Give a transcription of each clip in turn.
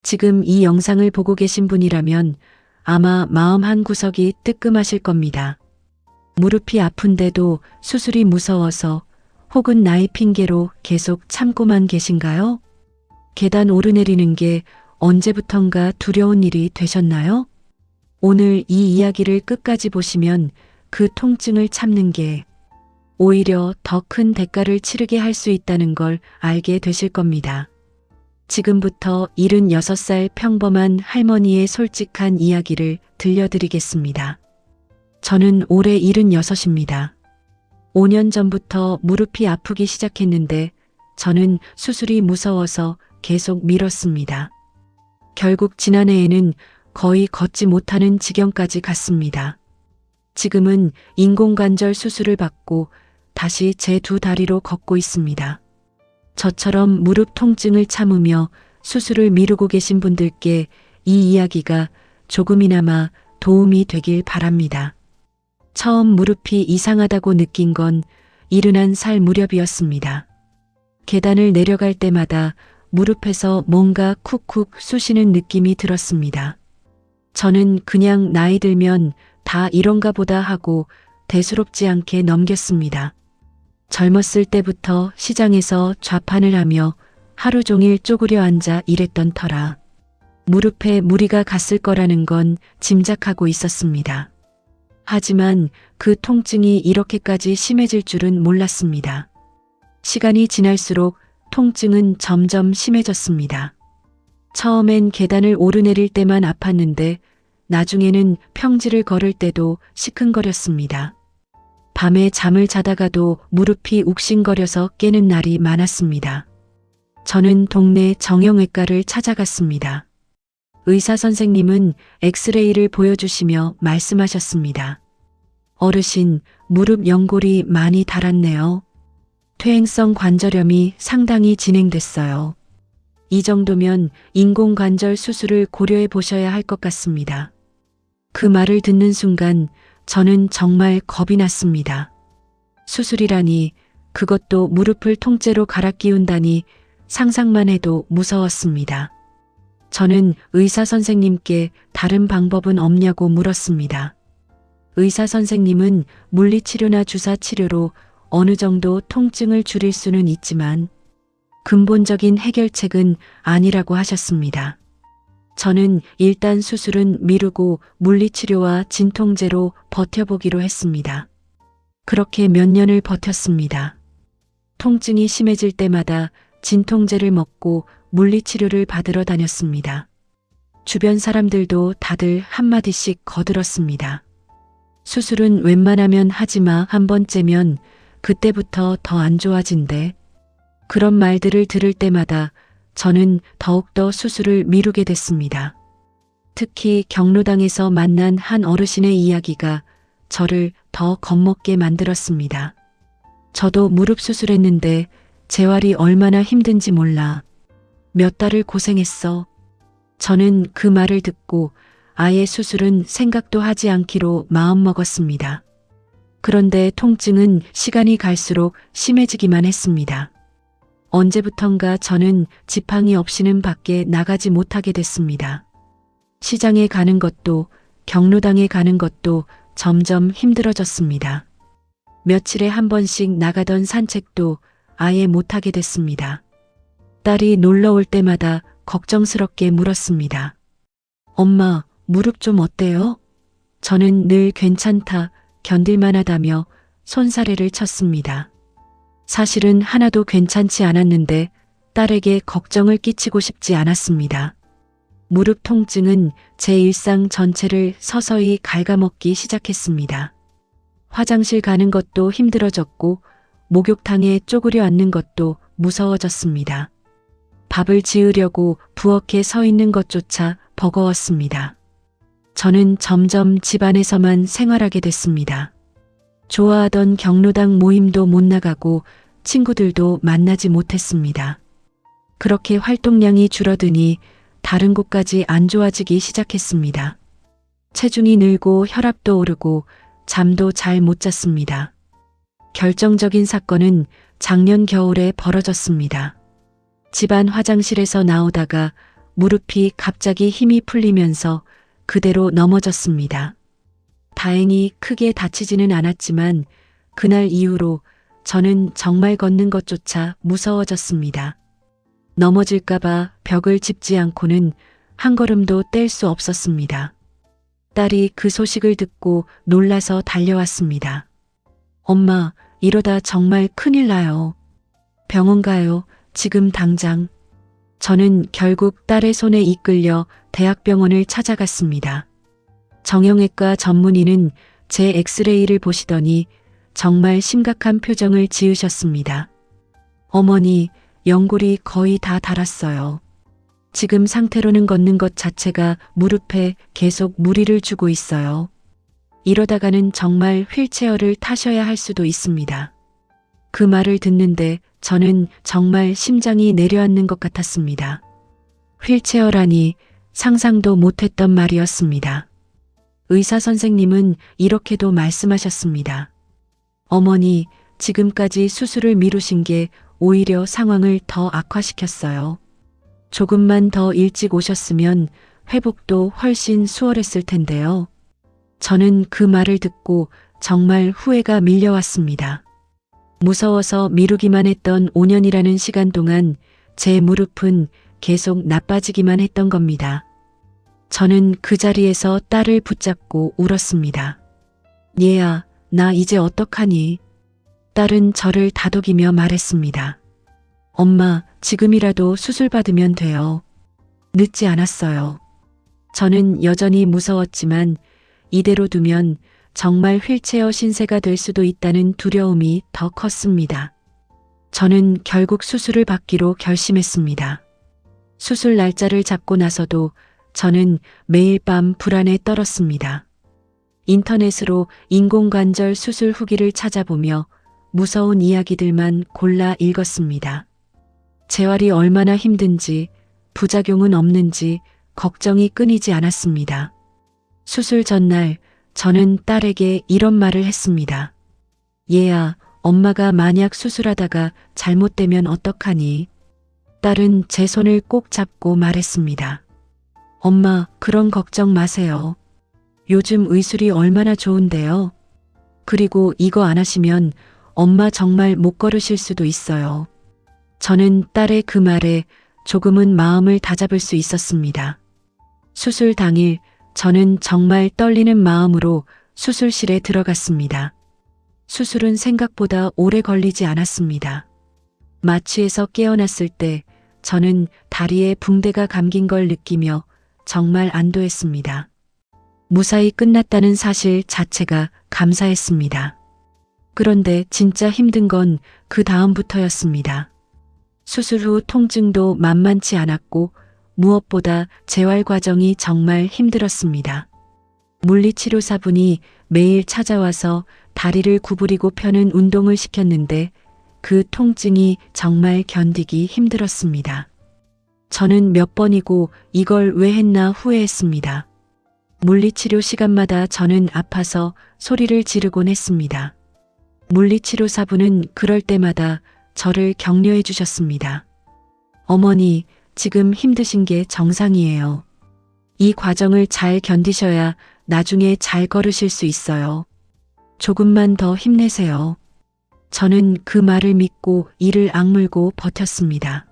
지금 이 영상을 보고 계신 분이라면 아마 마음 한구석이 뜨끔하실 겁니다. 무릎이 아픈데도 수술이 무서워서 혹은 나이 핑계로 계속 참고만 계신가요? 계단 오르내리는 게 언제부턴가 두려운 일이 되셨나요? 오늘 이 이야기를 끝까지 보시면 그 통증을 참는 게 오히려 더 큰 대가를 치르게 할 수 있다는 걸 알게 되실 겁니다. 지금부터 76살 평범한 할머니의 솔직한 이야기를 들려드리겠습니다. 저는 올해 76입니다. 5년 전부터 무릎이 아프기 시작했는데 저는 수술이 무서워서 계속 미뤘습니다. 결국 지난해에는 거의 걷지 못하는 지경까지 갔습니다. 지금은 인공관절 수술을 받고 다시 제 두 다리로 걷고 있습니다. 저처럼 무릎 통증을 참으며 수술을 미루고 계신 분들께 이 이야기가 조금이나마 도움이 되길 바랍니다. 처음 무릎이 이상하다고 느낀 건 71살 무렵이었습니다. 계단을 내려갈 때마다 무릎에서 뭔가 쿡쿡 쑤시는 느낌이 들었습니다. 저는 그냥 나이 들면 다 이런가 보다 하고 대수롭지 않게 넘겼습니다. 젊었을 때부터 시장에서 좌판을 하며 하루 종일 쪼그려 앉아 일했던 터라 무릎에 무리가 갔을 거라는 건 짐작하고 있었습니다. 하지만 그 통증이 이렇게까지 심해질 줄은 몰랐습니다. 시간이 지날수록 통증은 점점 심해졌습니다. 처음엔 계단을 오르내릴 때만 아팠는데 나중에는 평지를 걸을 때도 시큰거렸습니다. 밤에 잠을 자다가도 무릎이 욱신거려서 깨는 날이 많았습니다. 저는 동네 정형외과를 찾아갔습니다. 의사 선생님은 엑스레이를 보여주시며 말씀하셨습니다. 어르신, 무릎 연골이 많이 닳았네요. 퇴행성 관절염이 상당히 진행됐어요. 이 정도면 인공관절 수술을 고려해 보셔야 할 것 같습니다. 그 말을 듣는 순간 저는 정말 겁이 났습니다. 수술이라니, 그것도 무릎을 통째로 갈아 끼운다니 상상만 해도 무서웠습니다. 저는 의사 선생님께 다른 방법은 없냐고 물었습니다. 의사 선생님은 물리치료나 주사치료로 어느 정도 통증을 줄일 수는 있지만 근본적인 해결책은 아니라고 하셨습니다. 저는 일단 수술은 미루고 물리치료와 진통제로 버텨보기로 했습니다. 그렇게 몇 년을 버텼습니다. 통증이 심해질 때마다 진통제를 먹고 물리치료를 받으러 다녔습니다. 주변 사람들도 다들 한마디씩 거들었습니다. 수술은 웬만하면 하지마, 한 번째면 그때부터 더 안 좋아진대. 그런 말들을 들을 때마다 저는 더욱더 수술을 미루게 됐습니다. 특히 경로당에서 만난 한 어르신의 이야기가 저를 더 겁먹게 만들었습니다. 저도 무릎 수술했는데 재활이 얼마나 힘든지 몰라. 몇 달을 고생했어. 저는 그 말을 듣고 아예 수술은 생각도 하지 않기로 마음먹었습니다. 그런데 통증은 시간이 갈수록 심해지기만 했습니다. 언제부턴가 저는 지팡이 없이는 밖에 나가지 못하게 됐습니다. 시장에 가는 것도 경로당에 가는 것도 점점 힘들어졌습니다. 며칠에 한 번씩 나가던 산책도 아예 못하게 됐습니다. 딸이 놀러 올 때마다 걱정스럽게 물었습니다. 엄마, 무릎 좀 어때요? 저는 늘 괜찮다, 견딜만하다며 손사래를 쳤습니다. 사실은 하나도 괜찮지 않았는데 딸에게 걱정을 끼치고 싶지 않았습니다. 무릎 통증은 제 일상 전체를 서서히 갉아먹기 시작했습니다. 화장실 가는 것도 힘들어졌고 목욕탕에 쪼그려 앉는 것도 무서워졌습니다. 밥을 지으려고 부엌에 서 있는 것조차 버거웠습니다. 저는 점점 집안에서만 생활하게 됐습니다. 좋아하던 경로당 모임도 못 나가고 친구들도 만나지 못했습니다. 그렇게 활동량이 줄어드니 다른 곳까지 안 좋아지기 시작했습니다. 체중이 늘고 혈압도 오르고 잠도 잘 못 잤습니다. 결정적인 사건은 작년 겨울에 벌어졌습니다. 집안 화장실에서 나오다가 무릎이 갑자기 힘이 풀리면서 그대로 넘어졌습니다. 다행히 크게 다치지는 않았지만 그날 이후로 저는 정말 걷는 것조차 무서워졌습니다. 넘어질까봐 벽을 짚지 않고는 한 걸음도 뗄 수 없었습니다. 딸이 그 소식을 듣고 놀라서 달려왔습니다. 엄마, 이러다 정말 큰일 나요. 병원 가요. 지금 당장. 저는 결국 딸의 손에 이끌려 대학병원을 찾아갔습니다. 정형외과 전문의는 제 엑스레이를 보시더니 정말 심각한 표정을 지으셨습니다. 어머니, 연골이 거의 다 닳았어요. 지금 상태로는 걷는 것 자체가 무릎에 계속 무리를 주고 있어요. 이러다가는 정말 휠체어를 타셔야 할 수도 있습니다. 그 말을 듣는데 저는 정말 심장이 내려앉는 것 같았습니다. 휠체어라니 상상도 못했던 말이었습니다. 의사 선생님은 이렇게도 말씀하셨습니다. 어머니, 지금까지 수술을 미루신 게 오히려 상황을 더 악화시켰어요. 조금만 더 일찍 오셨으면 회복도 훨씬 수월했을 텐데요. 저는 그 말을 듣고 정말 후회가 밀려왔습니다. 무서워서 미루기만 했던 5년이라는 시간 동안 제 무릎은 계속 나빠지기만 했던 겁니다. 저는 그 자리에서 딸을 붙잡고 울었습니다. 얘야, 나 이제 어떡하니? 딸은 저를 다독이며 말했습니다. 엄마, 지금이라도 수술 받으면 돼요. 늦지 않았어요. 저는 여전히 무서웠지만 이대로 두면 정말 휠체어 신세가 될 수도 있다는 두려움이 더 컸습니다. 저는 결국 수술을 받기로 결심했습니다. 수술 날짜를 잡고 나서도 저는 매일 밤 불안에 떨었습니다. 인터넷으로 인공관절 수술 후기를 찾아보며 무서운 이야기들만 골라 읽었습니다. 재활이 얼마나 힘든지, 부작용은 없는지 걱정이 끊이지 않았습니다. 수술 전날 저는 딸에게 이런 말을 했습니다. 얘야, 엄마가 만약 수술하다가 잘못되면 어떡하니? 딸은 제 손을 꼭 잡고 말했습니다. 엄마, 그런 걱정 마세요. 요즘 의술이 얼마나 좋은데요. 그리고 이거 안 하시면 엄마 정말 못 걸으실 수도 있어요. 저는 딸의 그 말에 조금은 마음을 다잡을 수 있었습니다. 수술 당일 저는 정말 떨리는 마음으로 수술실에 들어갔습니다. 수술은 생각보다 오래 걸리지 않았습니다. 마취에서 깨어났을 때 저는 다리에 붕대가 감긴 걸 느끼며 정말 안도했습니다. 무사히 끝났다는 사실 자체가 감사했습니다. 그런데 진짜 힘든 건 그 다음부터였습니다. 수술 후 통증도 만만치 않았고 무엇보다 재활 과정이 정말 힘들었습니다. 물리치료사분이 매일 찾아와서 다리를 구부리고 펴는 운동을 시켰는데 그 통증이 정말 견디기 힘들었습니다. 저는 몇 번이고 이걸 왜 했나 후회했습니다. 물리치료 시간마다 저는 아파서 소리를 지르곤 했습니다. 물리치료사분은 그럴 때마다 저를 격려해 주셨습니다. 어머니, 지금 힘드신 게 정상이에요. 이 과정을 잘 견디셔야 나중에 잘 걸으실 수 있어요. 조금만 더 힘내세요. 저는 그 말을 믿고 이를 악물고 버텼습니다.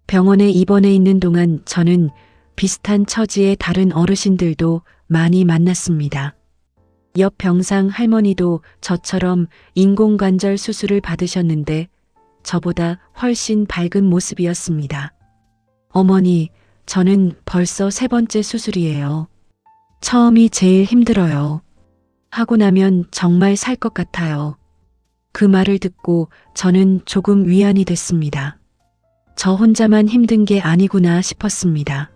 병원에 입원해 있는 동안 저는 비슷한 처지의 다른 어르신들도 많이 만났습니다. 옆 병상 할머니도 저처럼 인공관절 수술을 받으셨는데 저보다 훨씬 밝은 모습이었습니다. 어머니, 저는 벌써 3번째 수술이에요. 처음이 제일 힘들어요. 하고 나면 정말 살 것 같아요. 그 말을 듣고 저는 조금 위안이 됐습니다. 저 혼자만 힘든 게 아니구나 싶었습니다.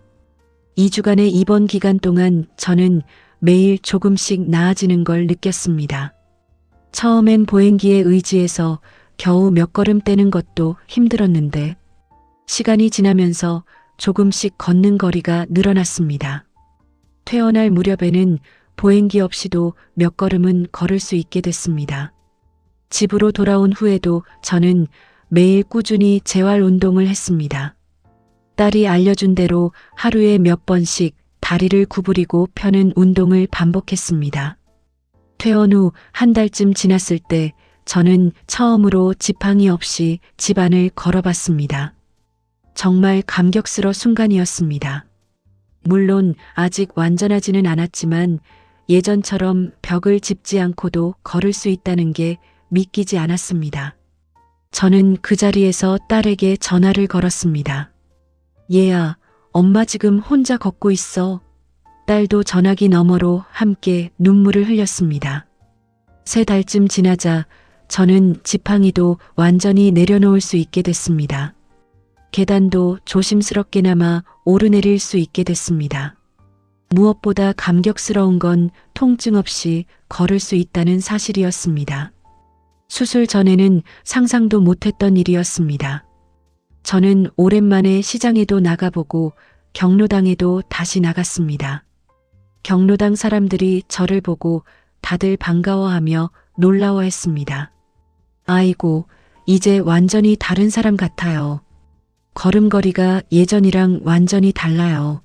2주간의 입원 기간 동안 저는 매일 조금씩 나아지는 걸 느꼈습니다. 처음엔 보행기에 의지해서 겨우 몇 걸음 떼는 것도 힘들었는데 시간이 지나면서 조금씩 걷는 거리가 늘어났습니다. 퇴원할 무렵에는 보행기 없이도 몇 걸음은 걸을 수 있게 됐습니다. 집으로 돌아온 후에도 저는 매일 꾸준히 재활 운동을 했습니다. 딸이 알려준 대로 하루에 몇 번씩 다리를 구부리고 펴는 운동을 반복했습니다. 퇴원 후 한 달쯤 지났을 때 저는 처음으로 지팡이 없이 집안을 걸어봤습니다. 정말 감격스러운 순간이었습니다. 물론 아직 완전하지는 않았지만 예전처럼 벽을 짚지 않고도 걸을 수 있다는 게 믿기지 않았습니다. 저는 그 자리에서 딸에게 전화를 걸었습니다. 얘야, 엄마 지금 혼자 걷고 있어. 딸도 전화기 너머로 함께 눈물을 흘렸습니다. 3달쯤 지나자 저는 지팡이도 완전히 내려놓을 수 있게 됐습니다. 계단도 조심스럽게나마 오르내릴 수 있게 됐습니다. 무엇보다 감격스러운 건 통증 없이 걸을 수 있다는 사실이었습니다. 수술 전에는 상상도 못했던 일이었습니다. 저는 오랜만에 시장에도 나가보고 경로당에도 다시 나갔습니다. 경로당 사람들이 저를 보고 다들 반가워하며 놀라워했습니다. 아이고, 이제 완전히 다른 사람 같아요. 걸음걸이가 예전이랑 완전히 달라요.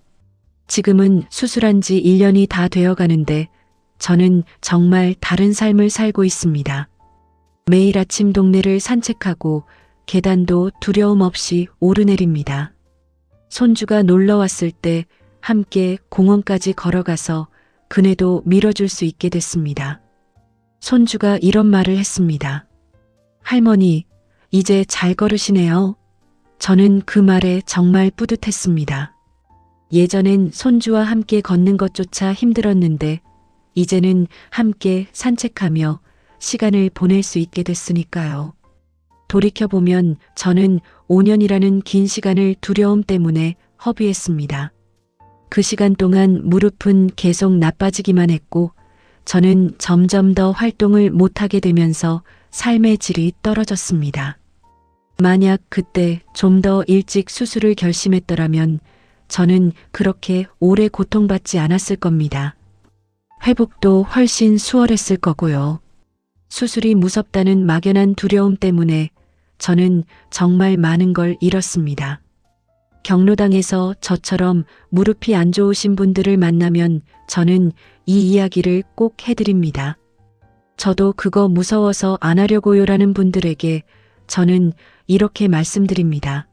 지금은 수술한 지 1년이 다 되어 가는데 저는 정말 다른 삶을 살고 있습니다. 매일 아침 동네를 산책하고 계단도 두려움 없이 오르내립니다. 손주가 놀러 왔을 때 함께 공원까지 걸어가서 그네도 밀어줄 수 있게 됐습니다. 손주가 이런 말을 했습니다. 할머니, 이제 잘 걸으시네요. 저는 그 말에 정말 뿌듯했습니다. 예전엔 손주와 함께 걷는 것조차 힘들었는데 이제는 함께 산책하며 시간을 보낼 수 있게 됐으니까요. 돌이켜보면 저는 5년이라는 긴 시간을 두려움 때문에 허비했습니다. 그 시간 동안 무릎은 계속 나빠지기만 했고 저는 점점 더 활동을 못하게 되면서 삶의 질이 떨어졌습니다. 만약 그때 좀 더 일찍 수술을 결심했더라면 저는 그렇게 오래 고통받지 않았을 겁니다. 회복도 훨씬 수월했을 거고요. 수술이 무섭다는 막연한 두려움 때문에 저는 정말 많은 걸 잃었습니다. 경로당에서 저처럼 무릎이 안 좋으신 분들을 만나면 저는 이 이야기를 꼭 해드립니다. 저도 그거 무서워서 안 하려고요라는 분들에게 저는 이렇게 말씀드립니다.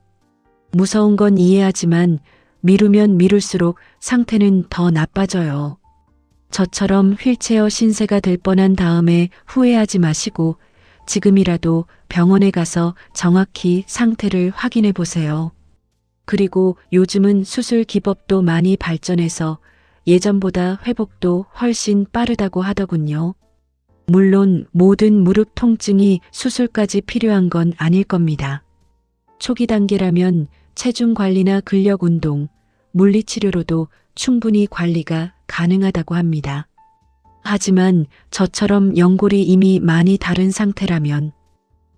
무서운 건 이해하지만 미루면 미룰수록 상태는 더 나빠져요. 저처럼 휠체어 신세가 될 뻔한 다음에 후회하지 마시고 지금이라도 병원에 가서 정확히 상태를 확인해 보세요. 그리고 요즘은 수술 기법도 많이 발전해서 예전보다 회복도 훨씬 빠르다고 하더군요. 물론 모든 무릎 통증이 수술까지 필요한 건 아닐 겁니다. 초기 단계라면 체중 관리나 근력 운동, 물리치료로도 충분히 관리가 가능하다고 합니다. 하지만 저처럼 연골이 이미 많이 다른 상태라면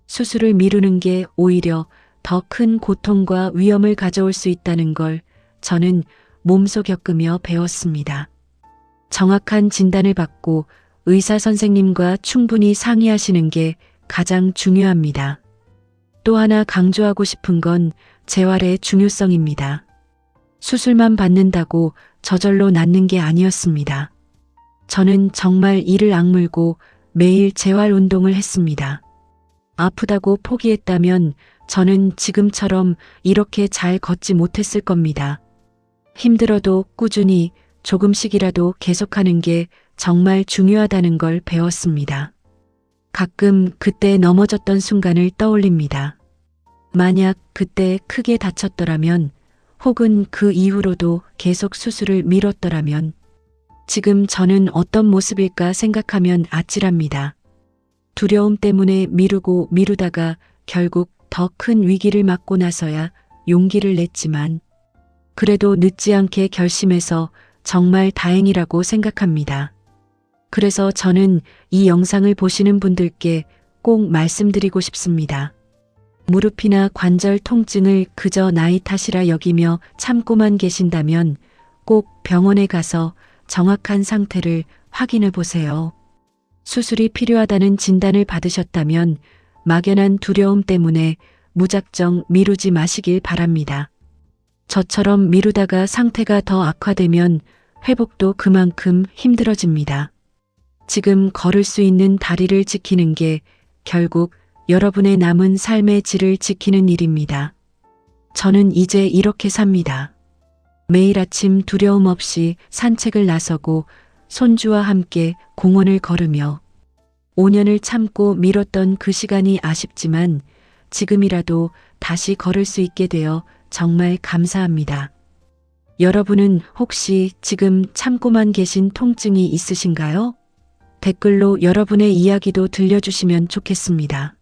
수술을 미루는 게 오히려 더 큰 고통과 위험을 가져올 수 있다는 걸 저는 몸소 겪으며 배웠습니다. 정확한 진단을 받고 의사 선생님과 충분히 상의하시는 게 가장 중요합니다. 또 하나 강조하고 싶은 건 재활의 중요성입니다. 수술만 받는다고 저절로 낫는 게 아니었습니다. 저는 정말 이를 악물고 매일 재활 운동을 했습니다. 아프다고 포기했다면 저는 지금처럼 이렇게 잘 걷지 못했을 겁니다. 힘들어도 꾸준히 조금씩이라도 계속하는 게 정말 중요하다는 걸 배웠습니다. 가끔 그때 넘어졌던 순간을 떠올립니다. 만약 그때 크게 다쳤더라면 혹은 그 이후로도 계속 수술을 미뤘더라면 지금 저는 어떤 모습일까 생각하면 아찔합니다. 두려움 때문에 미루고 미루다가 결국 더 큰 위기를 맞고 나서야 용기를 냈지만 그래도 늦지 않게 결심해서 정말 다행이라고 생각합니다. 그래서 저는 이 영상을 보시는 분들께 꼭 말씀드리고 싶습니다. 무릎이나 관절 통증을 그저 나이 탓이라 여기며 참고만 계신다면 꼭 병원에 가서 정확한 상태를 확인해 보세요. 수술이 필요하다는 진단을 받으셨다면 막연한 두려움 때문에 무작정 미루지 마시길 바랍니다. 저처럼 미루다가 상태가 더 악화되면 회복도 그만큼 힘들어집니다. 지금 걸을 수 있는 다리를 지키는 게 결국 여러분의 남은 삶의 질을 지키는 일입니다. 저는 이제 이렇게 삽니다. 매일 아침 두려움 없이 산책을 나서고 손주와 함께 공원을 걸으며 5년을 참고 미뤘던 그 시간이 아쉽지만 지금이라도 다시 걸을 수 있게 되어 정말 감사합니다. 여러분은 혹시 지금 참고만 계신 통증이 있으신가요? 댓글로 여러분의 이야기도 들려주시면 좋겠습니다.